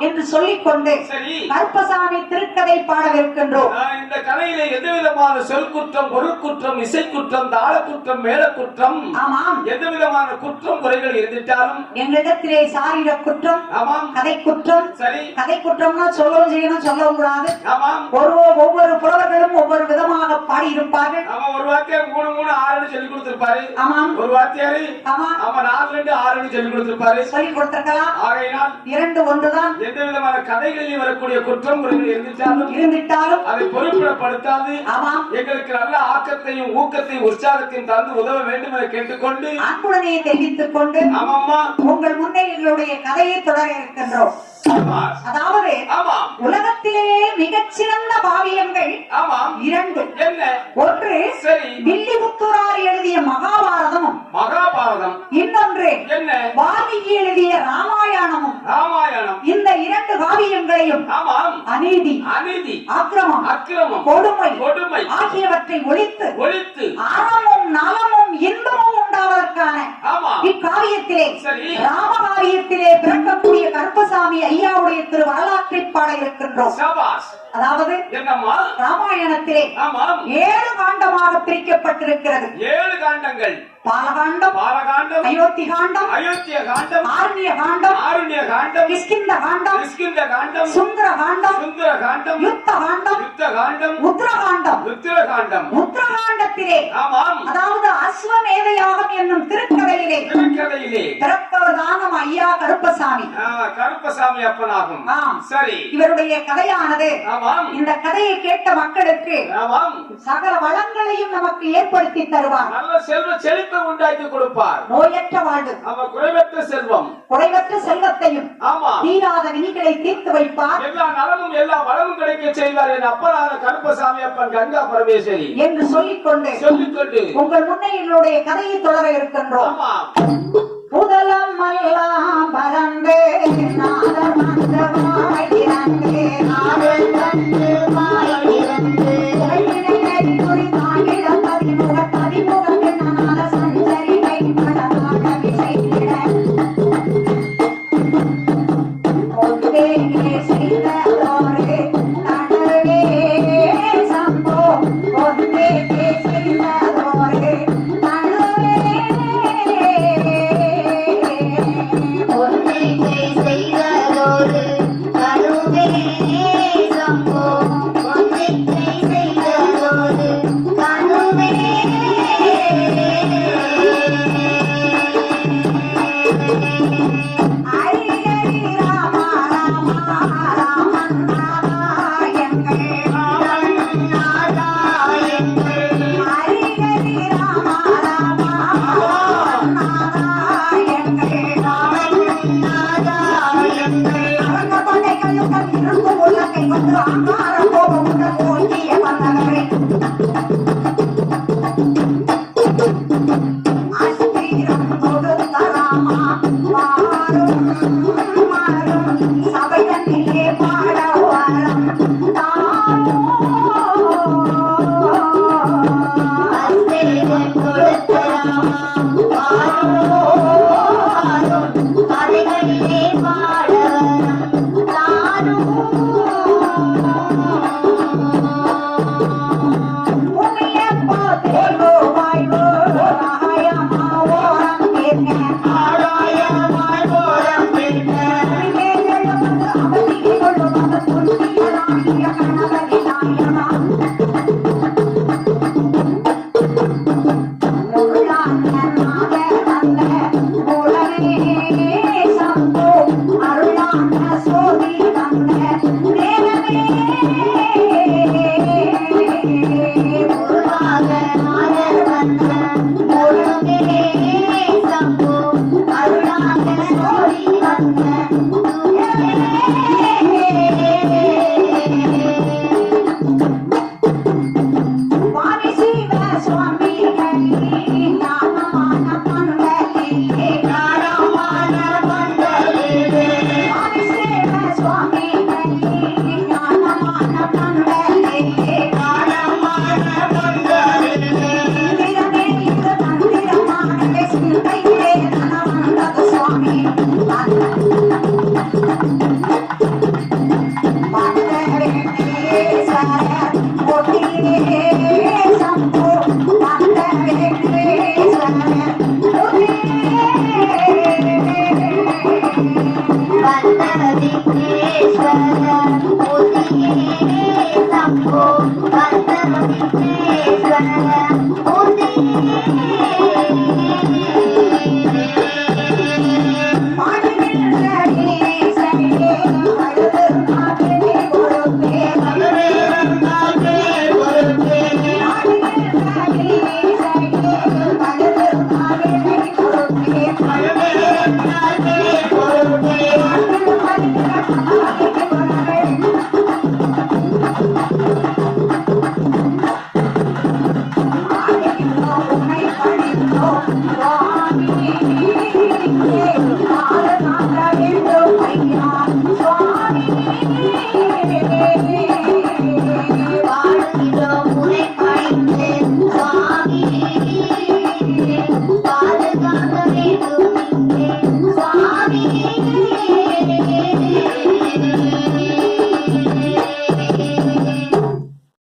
என்று சொல்லிக்கொண்டு கருப்பசாமி திருக்கதை பாடவிருக்கின்றோம். இந்த கதையிலே எந்த விதமான சொல் குற்றம், பொருள் குற்றம், இசை குற்றம், தாள குற்றம், மேல குற்றம், எந்த விதமான குற்றம் குறைகள் இருந்துட்டாலும் எங்களிடத்திலே சாரீர குற்றம், கதை குற்றம். சரி, கதை குற்றம்னா சொல்லவும் செய்யணும், சொல்லவும் கூடாது. ஒவ்வொரு புலவர்களும் ஒவ்வொரு விதமாக பாடியிருப்பார்கள். ஒரு வார்த்தையார் 3 3 6 சொல்லி கொடுத்திருப்பாரு. ஒரு வார்த்தையாரு 4 2 6 சொல்லி கொடுத்திருப்பாரு. சொல்லி கொடுத்திருக்கலாம். ஆகையினால் 2 1 தான். எந்த விதமான கதைகளில் வரக்கூடிய குற்றம் குறைகள் இருந்துட்டாலும் அதை பொறுப்பிடப்படுத்தாது எங்களுக்கு நல்ல ஆக்கத்தையும் ஊக்கத்தையும் உற்சாகத்தையும் தந்து உதவ வேண்டும் என கேட்டுக்கொண்டு அன்புடனே தெரிவித்துக் கொண்டு உங்கள் முன்னே எங்களுடைய கதையை தொடர இருக்கின்றோம். அதாவது உலகத்திலே மிகச்சிறந்த காவியங்கள் 2. ஒன்று வில்லிபுத்தூரார் எழுதிய மகாபாரதமும், இன்னொன்று வால்மீகி எழுதிய ராமாயணமும். இந்த 2 காவியங்களையும் அநீதி, அக்கிரமம், கொடுமை ஆகியவற்றை ஒழித்து அறமும் நலமும் இன்பமும் உண்டாவதற்கான இக்காவியத்திலே ராமகாவியத்திலே பிறக்கக்கூடிய கருப்பசாமி ஐயாவுடைய திரு வரலாற்றை பாட இருக்கின்றோம். அதாவது ராமாயணத்திலே 7 காண்டமாக பிரிக்கப்பட்டிருக்கிறது. 7 காண்டங்கள்: பாலகாண்டம், அயோத்தி காண்டம், ஆரண்ய காண்டம், கிஷ்கிந்த காண்டம், சுந்தர காண்டம், யுத்த காண்டம், உத்தரகாண்டத்திலே அதாவது அஸ்வமேதையாகம் என்னும் திருக்கதையிலே பிறப்பவர்தான் நம் ஐயா கருப்பசாமி அப்பனாகும். சரி, இவருடைய கதையானது இந்த கதையை கேட்ட மக்களுக்கு சகல வளங்களையும் நமக்கு ஏற்படுத்தி தருவார். நல்ல செல்வ செழிப்பை உண்டாக்கி கொடுப்பார். நோயற்ற வாழ்வு, குறைவற்ற செல்வத்தையும் தீராத விதிகளை தீர்த்து வைப்பார். எல்லா நலமும் எல்லா வளமும் கிடைக்க செய்வார் என் அப்பனான கருப்பசாமி அப்பன் கங்கா பரமேஸ்வரி என்று சொல்லிக்கொண்டு உங்கள் முன்னே என்னுடைய கதையை தொடர இருக்கின்றோம். புதலம் எல்லாம் பறந்து நாதம் மந்தமாய் இறந்து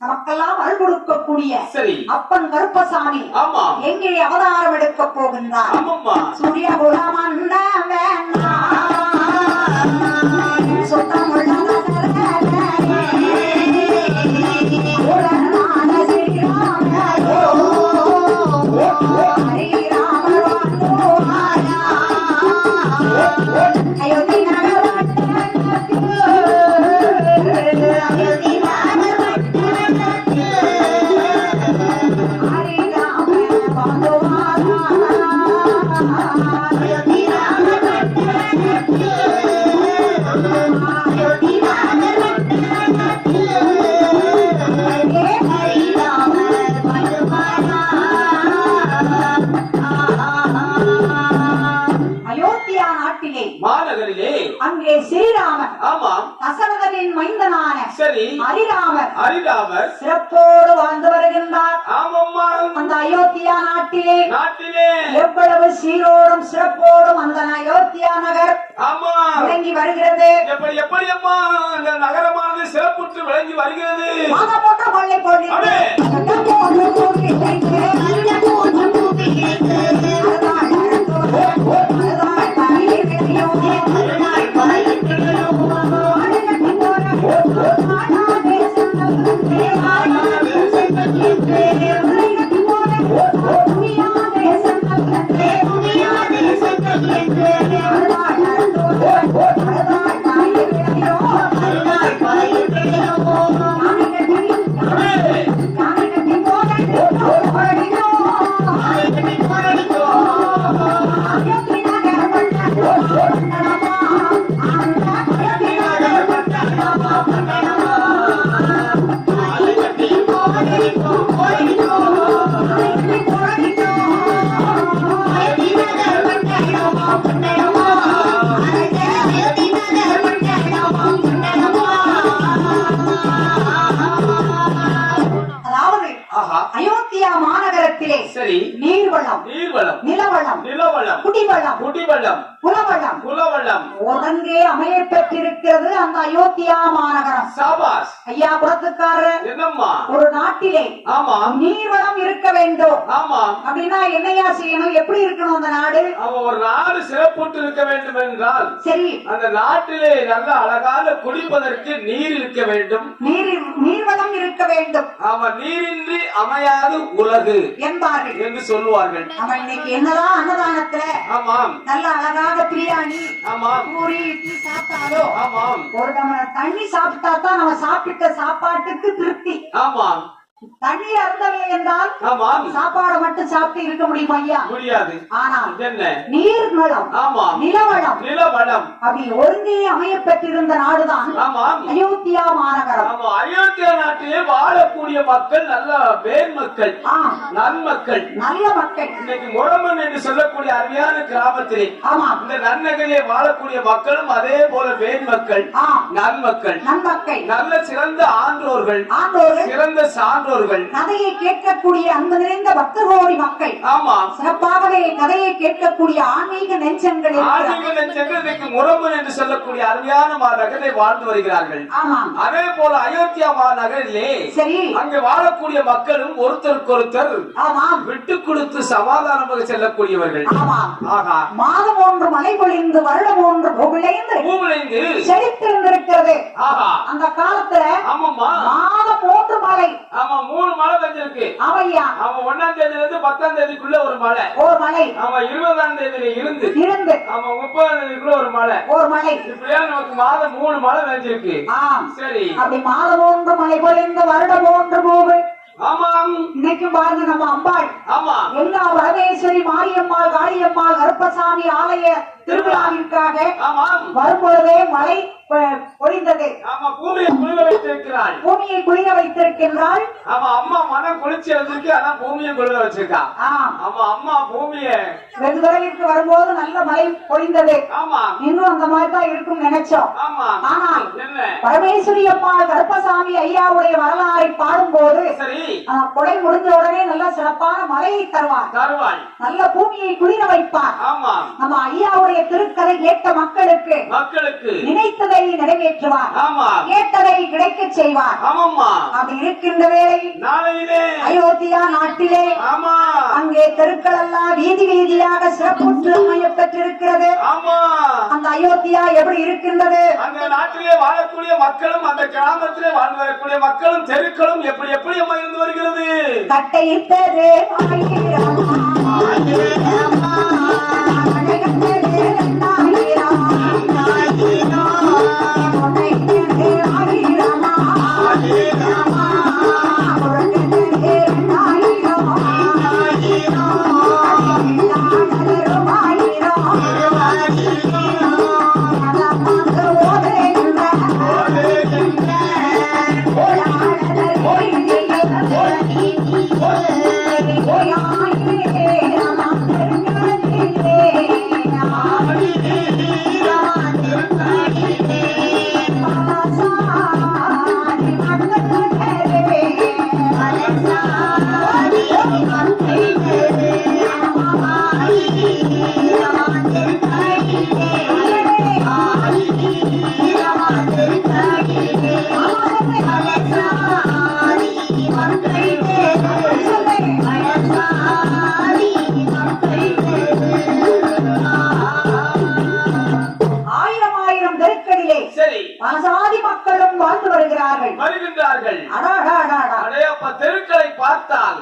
நமக்கெல்லாம் அருள் கொடுக்கக்கூடிய சரி அப்பன் கருப்பசாமி ஆமா எங்கே அவதாரம் எடுக்க போகின்றார் ஆமாம்மா சூரிய குலமந்த சுத்தமுள்ள அயோத்தியா நாட்டிலே மாநகரிலே அங்கே ஸ்ரீராமர் ஆமாம் தசரதனின் மைந்தனான சரி ஹரிராமர் ஹரிராமர் சிறப்போடு வாழ்ந்து வருகின்றார். ஆமாம்மா அந்த அயோத்தியா நாட்டிலே நாட்டிலே எவ்வளவு சீரோடும் சிறப்போடும் அந்த அயோத்தியா நகர் ஆமா விளங்கி வருகிறது. எப்படி எப்படி அம்மா அந்த நகரமானது சிறப்புற்று விளங்கி வருகிறது. மாத போன்ற கொள்ளை போடுகிறது. அயோத்தியா மாநகரத்திலே சரி நீர்வளம் நிலவளம் குடிவளம் குலவளம் ஒருங்கே அமைய பெற்றிருக்கிறது அந்த அயோத்தியா மாநகரம். சாபாஸ் ஐயா புறத்துக்காரர் என்னம்மா ஒரு நாட்டிலே ஆமா நீர்வளம் இருக்க வேண்டும் ஆமா அப்படின்னா என்னையா செய்யணும்? எப்படி இருக்கணும் அந்த நாடு? அவன் ஒரு நாடு சிறப்புற்று இருக்க வேண்டும் என்றால் சரி அந்த நாட்டிலே நல்ல அழகான குடிப்பதற்கு நீர் இருக்க வேண்டும். நீர்வளம் இருக்க வேண்டும். அவன் நீரின்றி அமையாது உலகு என்பார்கள் என்று சொல்லுவார்கள். நம்ம இன்னைக்கு என்னதான் அன்னதானத்துல ஆமாம் நல்ல அழகாக பிரியாணி ஆமாம் பூரி இட்லி சாப்பிட்டாலும் ஆமாம் ஒரு நம்ம தண்ணி சாப்பிட்டா தான் நம்ம சாப்பிட்ட சாப்பாட்டுக்கு திருப்தி. ஆமாம் தண்ணி அருந்தவில்லை என்றால் ஆமாம் சாப்பாடு மட்டும் சாப்பிட்டு இருக்க முடியுமா ஐயா? முடியாது. ஆனால் என்ன நீர்வளம் ஆமாம் நிலவளம் அப்படி ஒருங்கே அமைய பெற்றிருந்த நாடுதான் ஆமாம் அயோத்தியா மாநகரம். ஆமா அயோத்தியா நாட்டிலே வாழக்கூடிய மக்கள் நல்ல வேர் மக்கள் நன்மக்கள் நல்ல மக்கள். இன்னைக்கு முழமன் என்று சொல்லக்கூடிய அருமையான கிராமத்திலே ஆமா இந்த நன்னகரிலே வாழக்கூடிய மக்களும் அதே போல வேர் மக்கள் நன்மக்கள் நன்மக்கள் நல்ல சிறந்த ஆன்றோர்கள் ஆன்றோர்கள் சிறந்த சான்றோர்கள் உறவுகள், கதையை கேட்கக்கூடிய அன்பு நிறைந்த பக்தகோடி மக்கள், ஆமா, சிறப்பாகவே கதையை கேட்கக்கூடிய ஆன்மீக நெஞ்சங்கள் ஆன்மீக நெஞ்சங்கள் இன்னைக்கு முரம்பன் என்று சொல்லக்கூடிய அருமையான மாநகரை வாழ்ந்து வருகிறார்கள். ஆமாம். அதே போல அயோத்தியா மாநகரிலே சரி, அங்கு வாழக்கூடிய மக்களும் ஒருத்தருக்கொருத்தர் ஆமாம் விட்டு கொடுத்து சமாதானமாக செல்லக்கூடியவர்கள். ஆமாம். ஆகா, மாதம் ஒன்று மழை பொழிந்து வருடம் ஒன்று விளைந்து பூமியிலிருந்து செழித்திருந்திருக்கிறது. ஆஹா, அந்த காலத்துல ஆமாம்மா, மாதம் 3 மழை. ஆமா, 3 மழை பெஞ்சிருக்கு. அவையா, ஆமா, 1ஆம் தேதியில இருந்து 10ஆம் தேதிக்குள்ள ஒரு மழை. ஒரு மழை. ஆமா, 20ஆம் தேதியில இருந்து இருந்து ஆமா 30ஆம் தேதிக்குள்ள ஒரு மழை. ஒரு மழை. இப்படியா நமக்கு மாதம் 3 மழை பெஞ்சிருக்கு. ஆம். சரி, அப்படி மாதம் ஒன்று மழை பொழிந்து வருடம் ஒன்று பூவு. ஆமாம். இன்னைக்கு பாருங்க நம்ம அம்பாள் ஆமா, எல்லா பரமேஸ்வரி, மாரியம்மாள், காளியம்மாள், கருப்பசாமி ஆலய திருவிழாவிற்காக ஆமாம், வரும்பொழுதே மழை பொழிந்தது. ஆமா, பூமியை குளிர வைத்திருக்கிறாள். பூமியை குளிர வைத்திருக்கின்றாள். ஆமா, அம்மா மனம் குளிர்ச்சி வந்திருக்கு, ஆனா பூமியை குளிர வச்சிருக்கா. ஆம். ஆமா, அம்மா பூமியை வெகு தொலைவிற்கு வரும்போது நல்ல மழை பொழிந்தது. ஆமா, இன்னும் அந்த மாதிரி தான் இருக்கும் நினைச்சோம். ஆமா, ஆனால் என்ன பரமேஸ்வரி அம்மாள், கருப்பசாமி ஐயாவுடைய வரலாறை பாடும்போது சரி, கொடை முடிஞ்ச உடனே நல்ல சிறப்பான மழையை தருவார். தருவாள். நல்ல பூமியை குளிர வைப்பார். ஆமா, நம்ம ஐயாவுடைய திருக்கதை கேட்ட மக்களுக்கு நினைத்ததை நிறைவேற்றுவார். ஆமா, கேட்டதை கிடைக்க செய்வார். ஆமாம்மா. அப்படி இருக்கின்ற வேளை நாளையிலே அயோத்தியா நாட்டிலே ஆமா, அங்கே தெருக்கள் எல்லாம் வீதி வீதியாக சிறப்புற்று அமைய பெற்றிருக்கிறது. ஆமா, அந்த அயோத்தியா எப்படி இருக்கின்றது? அந்த நாட்டிலே வாழக்கூடிய மக்களும் அந்த கிராமத்திலே வாழ்ந்து வரக்கூடிய மக்களும் தெருக்களும் எப்படி எப்படி இருந்து வருகிறது? கட்டையிட்டது தெருக்களை பார்த்தால்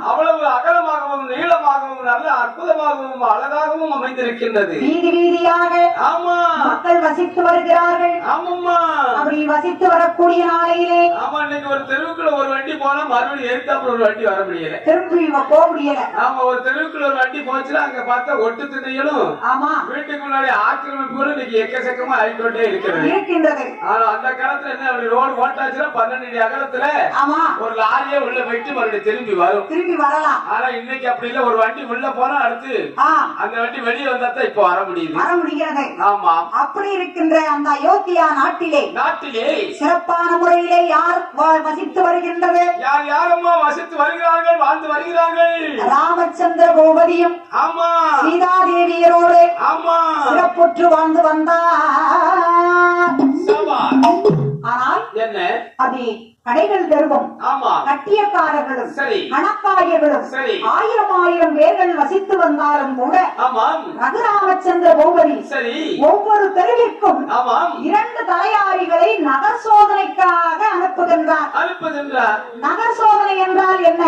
அவ்வளவு அகலமாகவும் நீளமாகவும் நல்ல அற்புதமாகவும் அழகாகவும் அமைந்திருக்கின்றது. வீதி வீதியாக ஆமா, மக்கள் வசித்து வருகிறார்கள். ஆமாம்மா, அப்படி வசித்து வரக்கூடிய நாளையிலே ஆமா, இன்னைக்கு ஒரு தெருவுக்குள்ள ஒரு வண்டி போனா மறுபடியும் எதிர்த்தாப்புல ஒரு வண்டி வர முடியல, திரும்பி போக முடியல. ஆமா, ஒரு தெருவுக்குள்ள ஒரு வண்டி போச்சுன்னா அங்க பார்த்தா ஒட்டு திண்ணைகளும் ஆமா வீட்டுக்கு முன்னாடி ஆக்கிரமிப்புகளும் இன்னைக்கு எக்கச்சக்கமா ஆகிக்கொண்டே இருக்கின்றது. ஆனா அந்த காலத்துல என்ன, அப்படி ரோடு போட்டாச்சுன்னா 12 அடி அகலத்துல ஆமா ஒரு லாரியே உள்ள போயிட்டு மறுபடியும் திரும்பி வரலாம். ஆனா இன்னைக்கு அப்படி இல்ல, ஒரு வண்டி உள்ள போனா அடுத்து அந்த வண்டி வெளியே வந்தா தான் இப்ப வர முடியுது. ஆமா, அப்படி இருக்கின்ற அந்த அயோத்தியா நாட்டிலே சிறப்பான முறையிலே யார் வசித்து வருகின்றது? யார் யாரம்மா வசித்து வருகிறார்கள், வாழ்ந்து வருகிறார்கள்? ராமச்சந்திர பூபதியும் ஆமா சீதாதேவியரோடு ஆமா சிறப்புற்று வாழ்ந்து வந்தார். ஆனால் என்ன, அது கடைகள் தெருவும் கட்டியக்காரர்களும் கணக்காயர்களும் 1000 பேர்கள் வசித்து வந்தாலும் கூட ரகுராமச்சந்திர பூபதி ஒவ்வொரு தெருவிற்கும் 2 தலையாரிகளை நகர் சோதனைக்காக அனுப்புகின்றார். நகர் சோதனை என்றால் என்ன?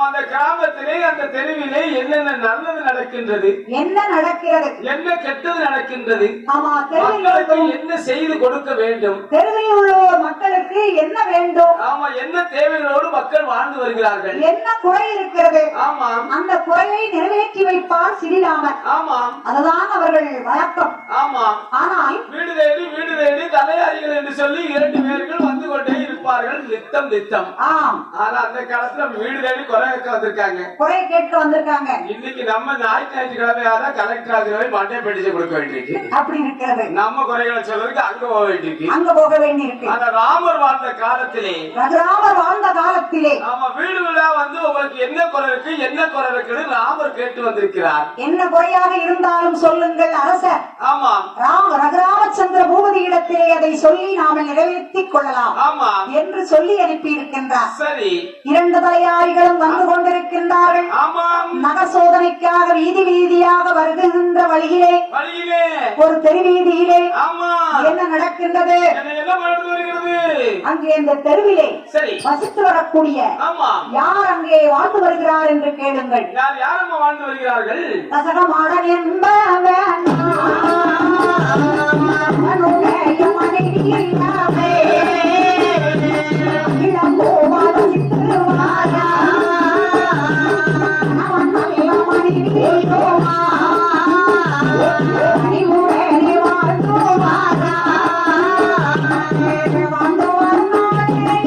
அந்த கிராமத்திலே அந்த தெருவிலே என்னென்ன நல்லது நடக்கின்றது, என்ன நடக்கிறது, என்ன கெட்டது நடக்கின்றது, மக்களுக்கு என்ன செய்து கொடுக்க வேண்டும், தெருவில் உள்ள மக்களுக்கு என்ன வேண்டும், ஆமா, என்ன தேவைகளோடு மக்கள் வாழ்ந்து வருகிறார்கள், என்ன குறை இருக்கிறது, ஆமா, அந்த குறையை நிறைவேற்றி வைப்பார் ஸ்ரீராமர். ஆமா, அதுதான் அவர்கள் வழக்கம். ஆமா, ஆனால் வீடு தேடி தலையாரிகள் என்று சொல்லி 2 பேர்கள் வந்து கொண்டே இருப்பார்கள். நித்தம் நித்தம். ஆம், ஆனா அந்த காலத்துல வீடு தேடி குறை கேட்க வந்திருக்காங்க. குறை கேட்க வந்திருக்காங்க. இன்னைக்கு நம்ம ஞாயிற்றுக்கிழமையால கலெக்டர் ஆகிற மண்டே பெட்டிச்சு கொடுக்க வேண்டியிருக்கு. அப்படி இருக்கிறது. நம்ம குறைகளை சொல்றதுக்கு அங்க போக வேண்டியிருக்கு. அங்க போக வேண்டியிருக்கு. ஆனா ராமர் வாழ்ந்த காலத்திலே, ரகுராமர் வாழ்ந்த காலத்திலே நம்ம வீடு வீடா வந்து உங்களுக்கு என்ன குறை இருக்கு, என்ன குறை இருக்குன்னு ராமர் கேட்டு வந்திருக்கிறார். என்ன குறையாக இருந்தாலும் சொல்லுங்கள் அரசர். ஆமா ரகுராமச்சந்திர பூபதி இடத்திலே அதை சொல்லி நாம நிறைவேற்றிக் கொள்ளலாம் ஆமா என்று சொல்லி அனுப்பி இருக்கின்றார். சரி, 2 தலையாரிகளும் வந்து கொண்டிருக்கின்றார்கள். ஆமாம். நகர் சோதனைக்காக வீதி வீதியாக வருகின்ற வழியிலே வழியிலே ஒரு தெருவீதியிலே ஆமா என்ன நடக்கின்றது? என்ன நடந்து வருகிறது? அங்கே இந்த தெருவிலே சரி, வசித்து வரக்கூடிய ஆமா யார் அங்கே வாழ்ந்து வருகிறார் என்று கேளுங்கள். யார் யாரம்மா வாழ்ந்து வருகிறார்கள்? தசகமாடன் என்பவன் அவனுடைய மனைவி இல்லாமே இளங்கோவால் வசித்துவாரா. அவன் நல்ல மனைவி தோமா அறிவுடனே வாழ்ந்துவாரா. வாழ்ந்து வருநாளிலே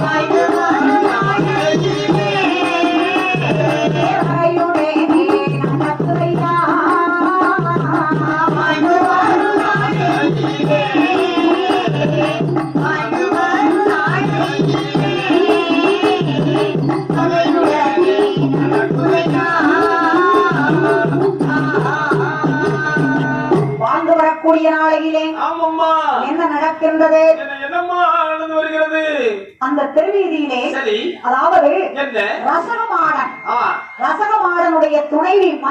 வாழ்ந்து வருநாளிலே தேவையுடனே நடக்கையா. வாழ்ந்து வருநாளிலே வாழ்ந்து வருநாளிலே தேவையுடனே நடக்கையா. வாழ்ந்து வரக்கூடிய நாளையிலே ஆமாம்மா, என்ன நடக்கின்றது? என்னம்மா நடந்து வருகிறது? அந்த தெருவீதியிலே சரி, அதாவது என்ன? ரசகமாடன் ஆ ரசகமாடனுடைய துணைவி